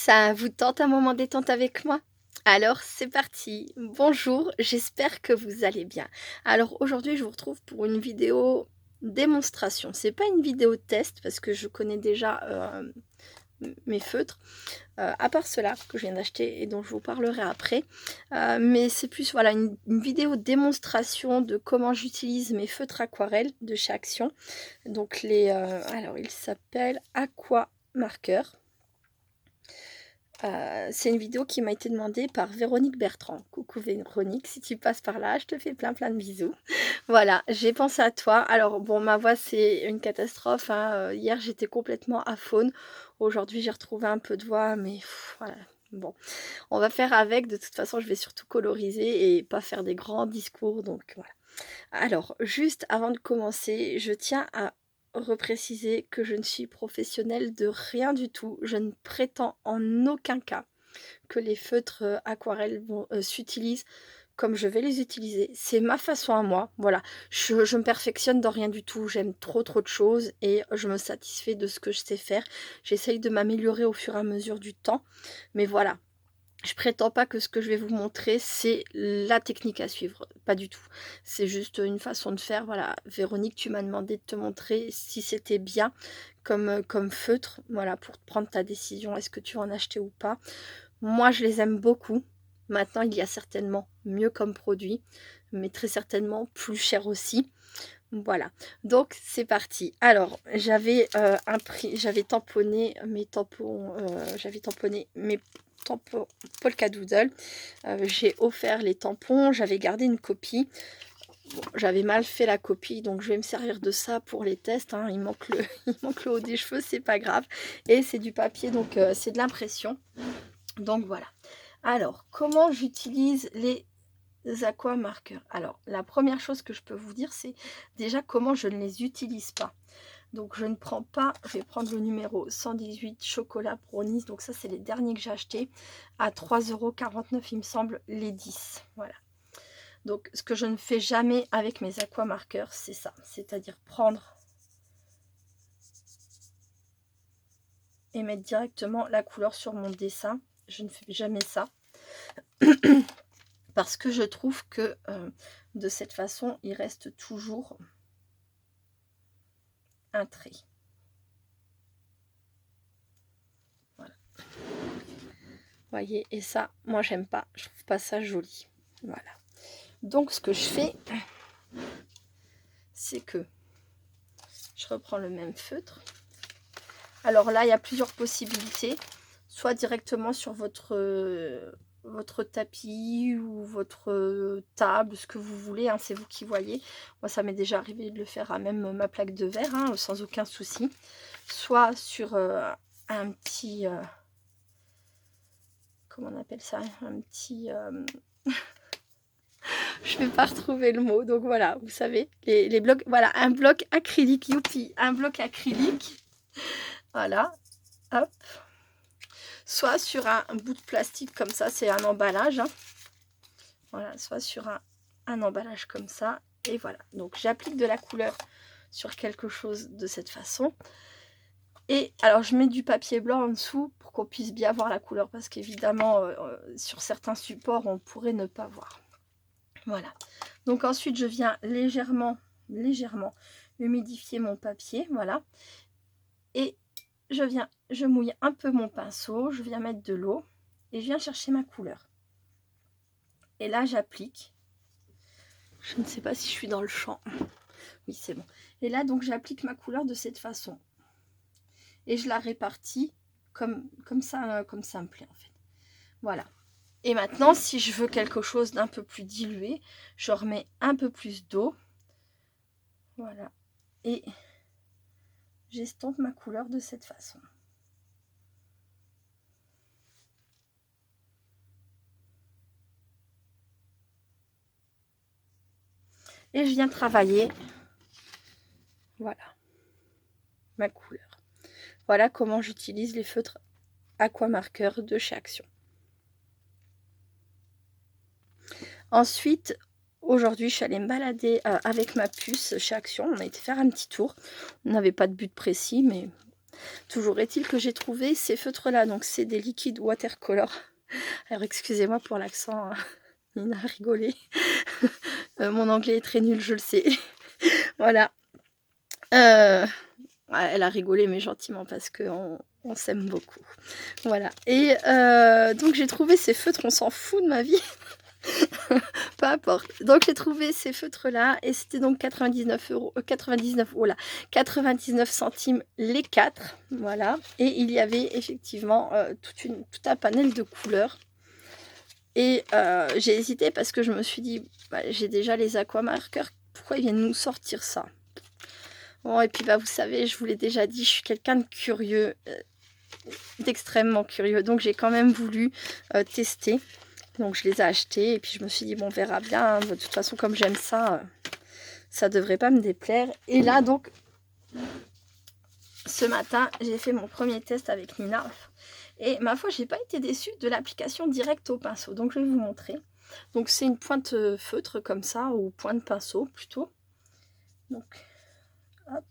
Ça vous tente un moment détente avec moi? Alors c'est parti. Bonjour, j'espère que vous allez bien. Alors aujourd'hui, je vous retrouve pour une vidéo démonstration. C'est pas une vidéo test parce que je connais déjà mes feutres, à part ceux-là que je viens d'acheter et dont je vous parlerai après. Mais c'est plus voilà une vidéo démonstration de comment j'utilise mes feutres aquarelles de chez Action. Donc alors ils s'appellent Aqua Marker. C'est une vidéo qui m'a été demandée par Véronique Bertrand. Coucou Véronique, si tu passes par là, je te fais plein de bisous. Voilà, j'ai pensé à toi. Alors bon, ma voix, c'est une catastrophe, hein, hier, j'étais complètement aphone. Aujourd'hui, j'ai retrouvé un peu de voix, mais voilà. Bon, on va faire avec. De toute façon, je vais surtout coloriser et pas faire des grands discours, donc voilà. Alors, juste avant de commencer, je tiens à repréciser que je ne suis professionnelle de rien du tout. Je ne prétends en aucun cas que les feutres, aquarelles s'utilisent comme je vais les utiliser. C'est ma façon à moi, voilà. Je me perfectionne dans rien du tout. J'aime trop de choses et je me satisfais de ce que je sais faire. J'essaye de m'améliorer au fur et à mesure du temps, mais voilà. Je prétends pas que ce que je vais vous montrer, c'est la technique à suivre, pas du tout. C'est juste une façon de faire, voilà. Véronique, tu m'as demandé de te montrer si c'était bien comme feutre, voilà, pour prendre ta décision, est-ce que tu vas en acheter ou pas. Moi, je les aime beaucoup. Maintenant, il y a certainement mieux comme produit, mais très certainement plus cher aussi. Voilà, donc c'est parti. Alors, j'avais tamponné mes tampons, Polka Doodle. J'ai offert les tampons, j'avais gardé une copie. Bon, j'avais mal fait la copie, donc je vais me servir de ça pour les tests, hein. Il manque il manque le haut des cheveux, c'est pas grave. Et c'est du papier, donc c'est de l'impression. Donc voilà. Alors, comment j'utilise les aqua marqueurs? Alors, la première chose que je peux vous dire, c'est déjà comment je ne les utilise pas. Donc, je ne prends pas, je vais prendre le numéro 118 chocolat brownies. Donc, ça, c'est les derniers que j'ai achetés à 3,49 €, il me semble, les 10. Voilà. Donc, ce que je ne fais jamais avec mes aqua marqueurs, c'est ça. C'est-à-dire prendre et mettre directement la couleur sur mon dessin. Je ne fais jamais ça. Parce que je trouve que de cette façon, il reste toujours un trait. Voilà. Voyez, et ça, moi, j'aime pas. Je trouve pas ça joli. Voilà. Donc, ce que je fais, c'est que je reprends le même feutre. Alors là, il y a plusieurs possibilités. Soit directement sur votre tapis ou votre table, ce que vous voulez, hein, c'est vous qui voyez. Moi, ça m'est déjà arrivé de le faire à même ma plaque de verre, hein, sans aucun souci. Soit sur un petit... comment on appelle ça? Un petit... je ne vais pas retrouver le mot, donc voilà, vous savez, les blocs... Voilà, un bloc acrylique, youpi, un bloc acrylique. Voilà, hop. Soit sur un bout de plastique comme ça, c'est un emballage, hein. Voilà, soit sur un emballage comme ça, et voilà. Donc j'applique de la couleur sur quelque chose de cette façon. Et alors je mets du papier blanc en dessous pour qu'on puisse bien voir la couleur, parce qu'évidemment sur certains supports on pourrait ne pas voir. Voilà. Donc ensuite je viens légèrement humidifier mon papier, voilà. Et je mouille un peu mon pinceau, je viens mettre de l'eau et je viens chercher ma couleur. Et là j'applique. Je ne sais pas si je suis dans le champ. Oui, c'est bon. Et là donc j'applique ma couleur de cette façon. Et je la répartis comme ça me plaît en fait. Voilà. Et maintenant, si je veux quelque chose d'un peu plus dilué, je remets un peu plus d'eau. Voilà. Et j'estompe ma couleur de cette façon. Et je viens travailler. Voilà. Ma couleur. Voilà comment j'utilise les feutres aquamarqueurs de chez Action. Ensuite, aujourd'hui, je suis allée me balader avec ma puce chez Action. On a été faire un petit tour. On n'avait pas de but précis, mais Toujours est-il que j'ai trouvé ces feutres-là. Donc, c'est des liquides watercolor. Alors, excusez-moi pour l'accent, hein. Nina a rigolé. Mon anglais est très nul, je le sais. Voilà. Elle a rigolé, mais gentiment, parce qu'on s'aime beaucoup. Voilà. Et donc, j'ai trouvé ces feutres. On s'en fout de ma vie. Peu importe. Donc j'ai trouvé ces feutres-là et c'était donc 99 euros, 99, oh là, 99 centimes les 4. Voilà. Et il y avait effectivement tout un panel de couleurs. Et j'ai hésité parce que je me suis dit, bah, j'ai déjà les aquamarqueurs, pourquoi ils viennent nous sortir ça? Bon, et puis bah, vous savez, je vous l'ai déjà dit, je suis quelqu'un de curieux, d'extrêmement curieux. Donc j'ai quand même voulu tester. Donc je les ai achetés et puis je me suis dit bon, on verra bien, hein. De toute façon comme j'aime ça, ça devrait pas me déplaire. Et là donc ce matin j'ai fait mon premier test avec Nina et ma foi j'ai pas été déçue de l'application directe au pinceau. Donc je vais vous montrer. Donc c'est une pointe feutre comme ça, ou pointe pinceau plutôt. Donc hop.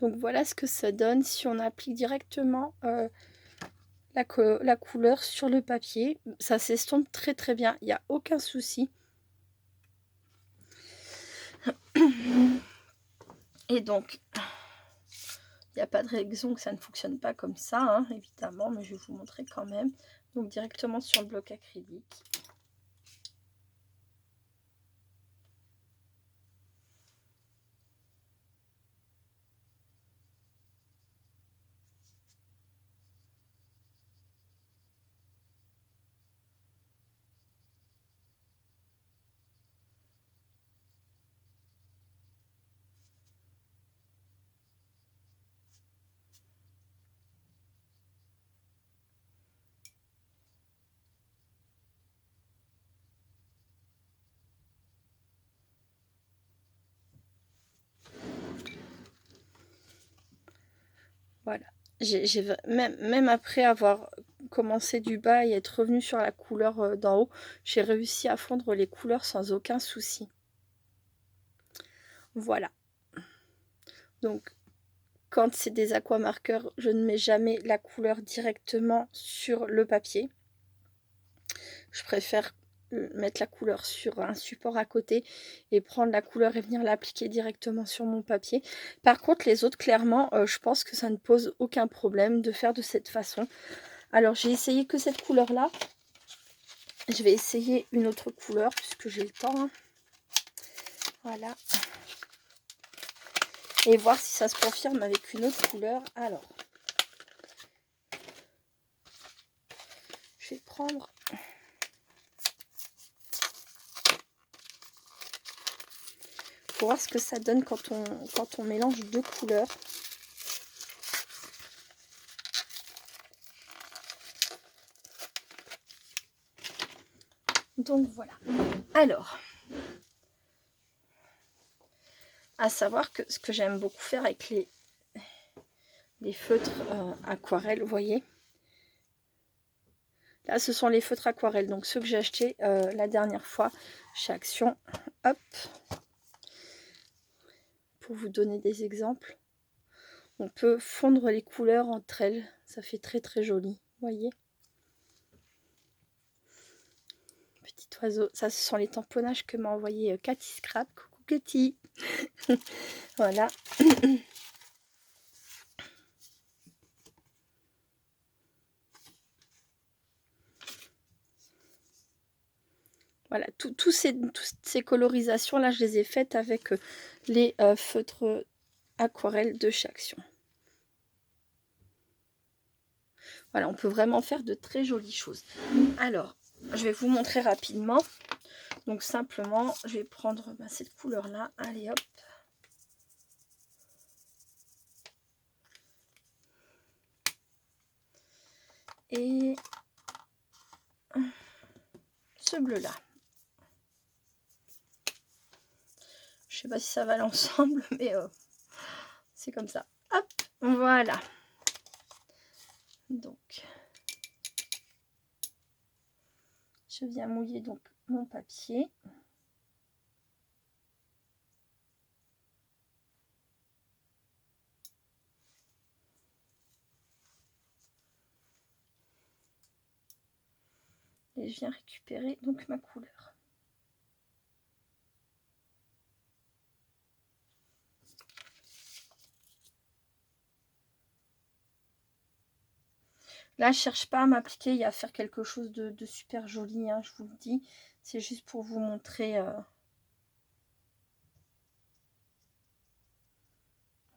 Donc voilà ce que ça donne si on applique directement la couleur sur le papier. Ça s'estompe très très bien, il n'y a aucun souci. Et donc, il n'y a pas de raison que ça ne fonctionne pas comme ça, hein, évidemment, mais je vais vous montrer quand même. Donc directement sur le bloc acrylique. Voilà. Même après avoir commencé du bas et être revenu sur la couleur d'en haut, j'ai réussi à fondre les couleurs sans aucun souci. Voilà. Donc, quand c'est des aquamarqueurs, je ne mets jamais la couleur directement sur le papier. Je préfère mettre la couleur sur un support à côté et prendre la couleur et venir l'appliquer directement sur mon papier. Par contre, les autres, clairement, je pense que ça ne pose aucun problème de faire de cette façon. Alors, j'ai essayé que cette couleur-là. Je vais essayer une autre couleur puisque j'ai le temps, hein. Voilà. Et voir si ça se confirme avec une autre couleur. Alors, je vais prendre... Pour voir ce que ça donne quand on mélange deux couleurs. Donc voilà. Alors, à savoir que ce que j'aime beaucoup faire avec les feutres aquarelles, vous voyez. Là, ce sont les feutres aquarelles, donc ceux que j'ai achetés la dernière fois chez Action. Hop. Pour vous donner des exemples. On peut fondre les couleurs entre elles. Ça fait très très joli, vous voyez. Petit oiseau. Ça, ce sont les tamponnages que m'a envoyé Cathy Scrap. Coucou Cathy. Voilà. Voilà, toutes ces colorisations-là, je les ai faites avec les feutres aquarelles de chez Action. Voilà, on peut vraiment faire de très jolies choses. Alors, je vais vous montrer rapidement. Donc simplement, je vais prendre cette couleur-là. Allez hop. Et ce bleu-là. Je sais pas si ça va l'ensemble, mais c'est comme ça. Hop, voilà. Donc, je viens mouiller donc mon papier. Et je viens récupérer donc ma couleur. Là, je cherche pas à m'appliquer et à faire quelque chose de super joli, hein, je vous le dis. C'est juste pour vous montrer.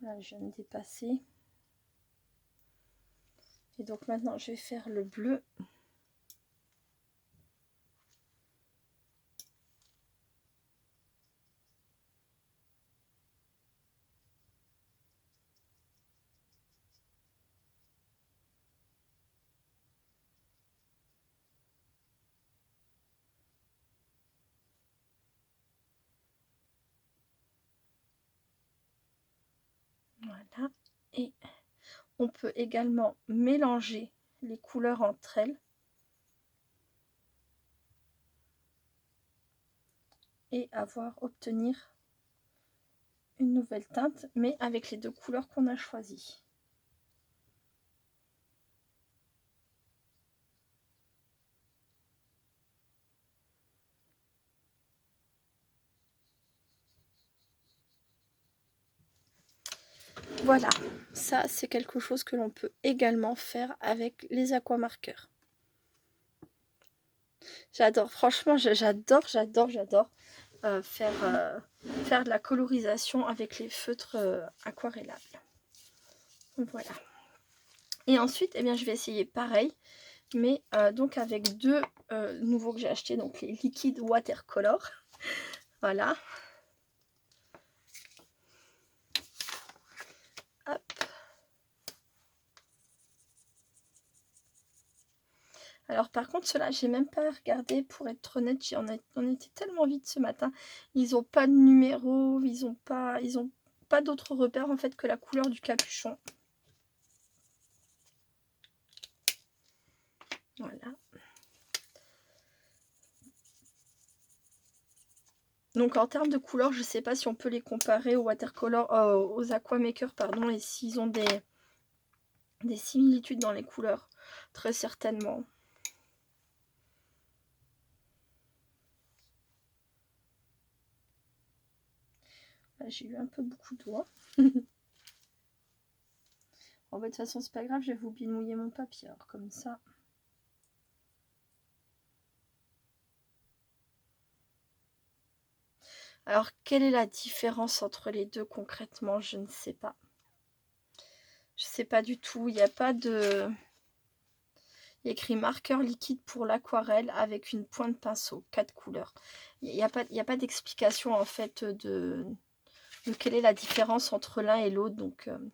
Là, je viens de dépasser. Et donc maintenant, je vais faire le bleu. Voilà. Et on peut également mélanger les couleurs entre elles. Et obtenir une nouvelle teinte, mais avec les deux couleurs qu'on a choisies. Voilà, ça c'est quelque chose que l'on peut également faire avec les aquamarqueurs. J'adore, franchement, j'adore faire de la colorisation avec les feutres aquarellables. Voilà. Et ensuite, eh bien, je vais essayer pareil, mais donc avec deux nouveaux que j'ai achetés, donc les liquides watercolor. Voilà. Hop. Alors par contre, ceux-là, j'ai même pas regardé pour être honnête. On était tellement vite ce matin. Ils ont pas de numéro, ils ont pas d'autres repères en fait que la couleur du capuchon. Voilà. Donc en termes de couleurs, je sais pas si on peut les comparer aux watercolor, aux aquamakers, pardon, et s'ils ont des similitudes dans les couleurs, très certainement. J'ai eu un peu beaucoup de doigts. Bon, bah, de toute façon, c'est pas grave, je vais vous mouiller mon papier. Alors, comme ça. Alors, quelle est la différence entre les deux concrètement? Je ne sais pas. Je sais pas du tout. Il n'y a pas de... Il y a écrit marqueur liquide pour l'aquarelle avec une pointe pinceau, 4 couleurs. Il n'y a pas d'explication en fait de quelle est la différence entre l'un et l'autre. Donc, je ne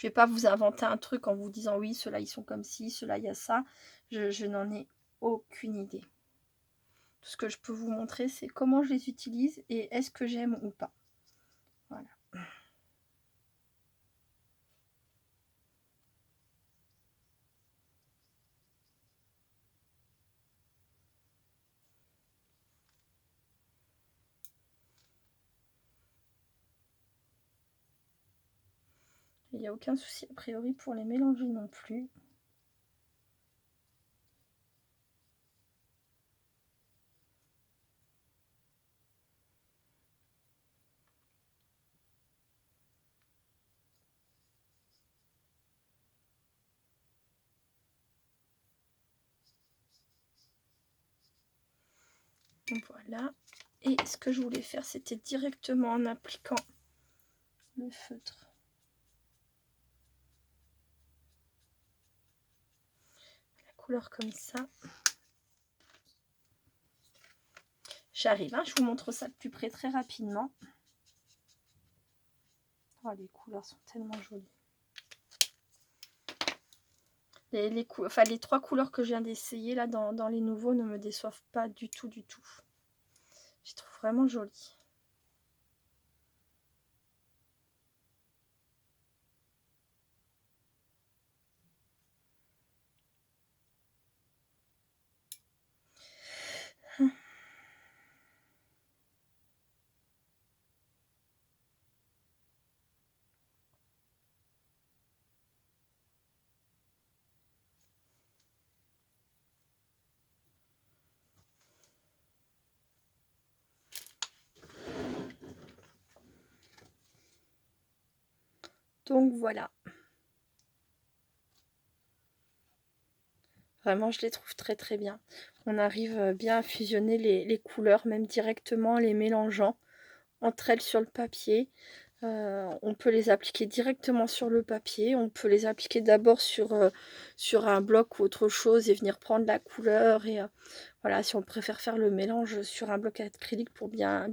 vais pas vous inventer un truc en vous disant oui, ceux-là ils sont comme ci, ceux-là il y a ça. Je n'en ai aucune idée. Tout ce que je peux vous montrer, c'est comment je les utilise et est-ce que j'aime ou pas. Voilà. Il n'y a aucun souci a priori pour les mélanger non plus. Voilà. Et ce que je voulais faire, c'était directement en appliquant le feutre. La couleur comme ça. J'arrive, hein, je vous montre ça de plus près très rapidement. Oh, les couleurs sont tellement jolies. Les 3 couleurs que je viens d'essayer là dans les nouveaux ne me déçoivent pas du tout, du tout. Je les trouve vraiment jolies. Donc voilà. Vraiment, je les trouve très très bien. On arrive bien à fusionner les couleurs, même directement en les mélangeant entre elles sur le papier. On peut les appliquer directement sur le papier. On peut les appliquer d'abord sur un bloc ou autre chose et venir prendre la couleur. Et voilà, si on préfère faire le mélange sur un bloc acrylique pour bien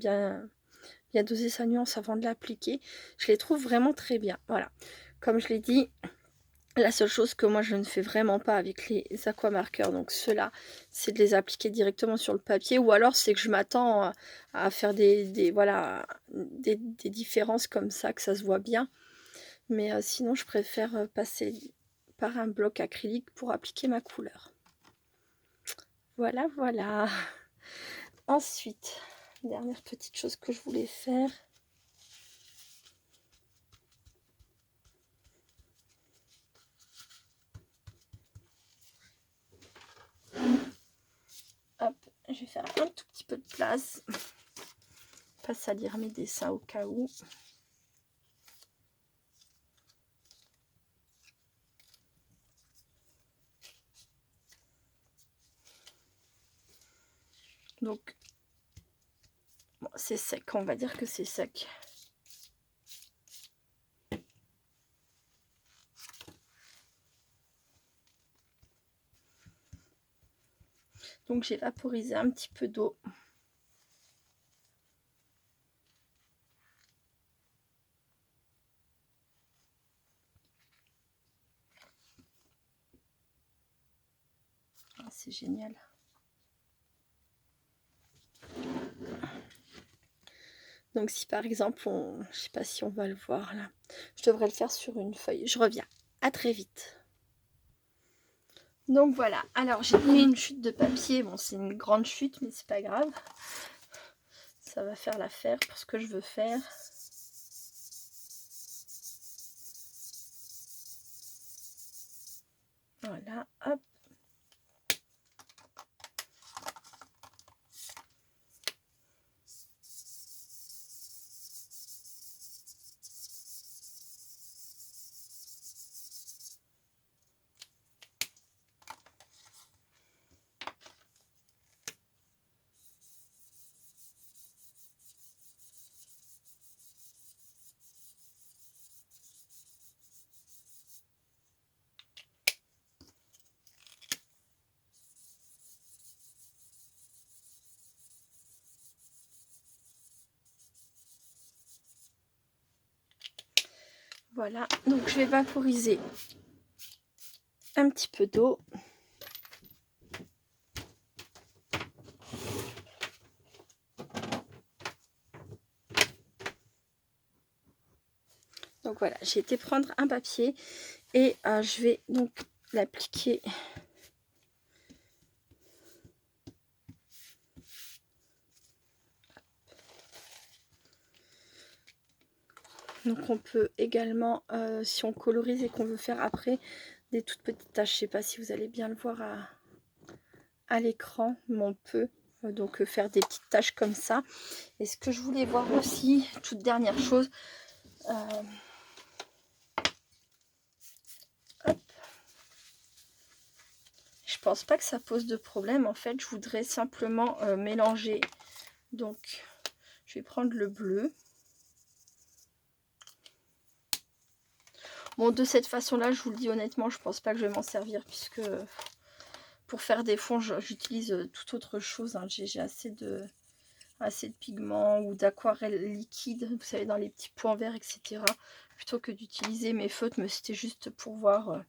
doser sa nuance avant de l'appliquer. Je les trouve vraiment très bien. Voilà, comme je l'ai dit, la seule chose que moi je ne fais vraiment pas avec les aquamarqueurs, donc ceux-là, c'est de les appliquer directement sur le papier, ou alors c'est que je m'attends à faire voilà, des différences comme ça, que ça se voit bien. Mais sinon je préfère passer par un bloc acrylique pour appliquer ma couleur. Voilà, voilà. Ensuite, dernière petite chose que je voulais faire. Hop, je vais faire un tout petit peu de place. Pas salir mes dessins au cas où. Donc, bon, c'est sec, on va dire que c'est sec. Donc, j'ai vaporisé un petit peu d'eau. Ah, c'est génial. Donc, si par exemple, je sais pas si on va le voir là, je devrais le faire sur une feuille. Je reviens. À très vite. Donc voilà, alors j'ai pris une chute de papier. Bon, c'est une grande chute, mais c'est pas grave. Ça va faire l'affaire pour ce que je veux faire. Voilà, hop. Voilà, donc je vais vaporiser un petit peu d'eau. Donc voilà, j'ai été prendre un papier et je vais donc l'appliquer. Donc on peut également, si on colorise et qu'on veut faire après des toutes petites taches, je ne sais pas si vous allez bien le voir à l'écran, mais on peut donc faire des petites taches comme ça. Et ce que je voulais voir aussi, toute dernière chose, hop. Je pense pas que ça pose de problème. En fait, je voudrais simplement mélanger. Donc, je vais prendre le bleu. Bon, de cette façon-là, je vous le dis honnêtement, je pense pas que je vais m'en servir puisque pour faire des fonds, j'utilise toute autre chose. Hein. J'ai assez de assez de pigments ou d'aquarelle liquide, vous savez, dans les petits points verts, etc. Plutôt que d'utiliser mes feutres, mais c'était juste pour voir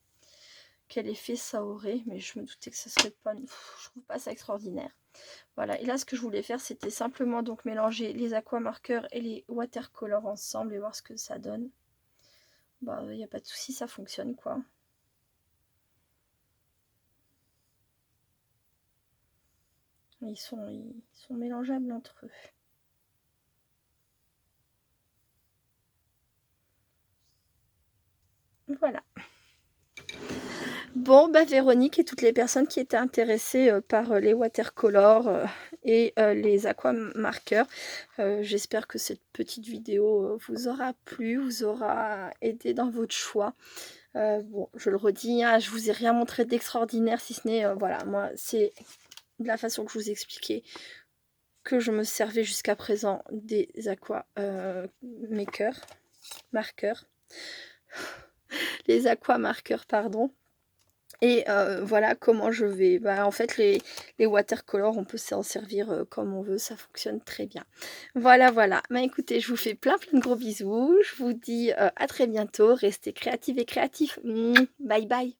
quel effet ça aurait. Mais je me doutais que ça serait pas... Je trouve pas ça extraordinaire. Voilà, et là ce que je voulais faire, c'était simplement donc mélanger les aquamarqueurs et les watercolors ensemble et voir ce que ça donne. Bah, il n'y a pas de souci, ça fonctionne quoi. Ils sont mélangeables entre eux. Voilà. Bon, bah Véronique et toutes les personnes qui étaient intéressées par les watercolors et les aquamarqueurs, j'espère que cette petite vidéo vous aura plu, vous aura aidé dans votre choix. Bon, je le redis, hein, je vous ai rien montré d'extraordinaire, si ce n'est, voilà, moi, c'est de la façon que je vous expliquais que je me servais jusqu'à présent des marqueurs, les aquamarqueurs, pardon. Et voilà comment je vais. Bah, en fait, les watercolors, on peut s'en servir comme on veut, ça fonctionne très bien. Voilà, voilà. Bah, écoutez, je vous fais plein plein de gros bisous. Je vous dis à très bientôt. Restez créatifs et créatifs. Bye bye.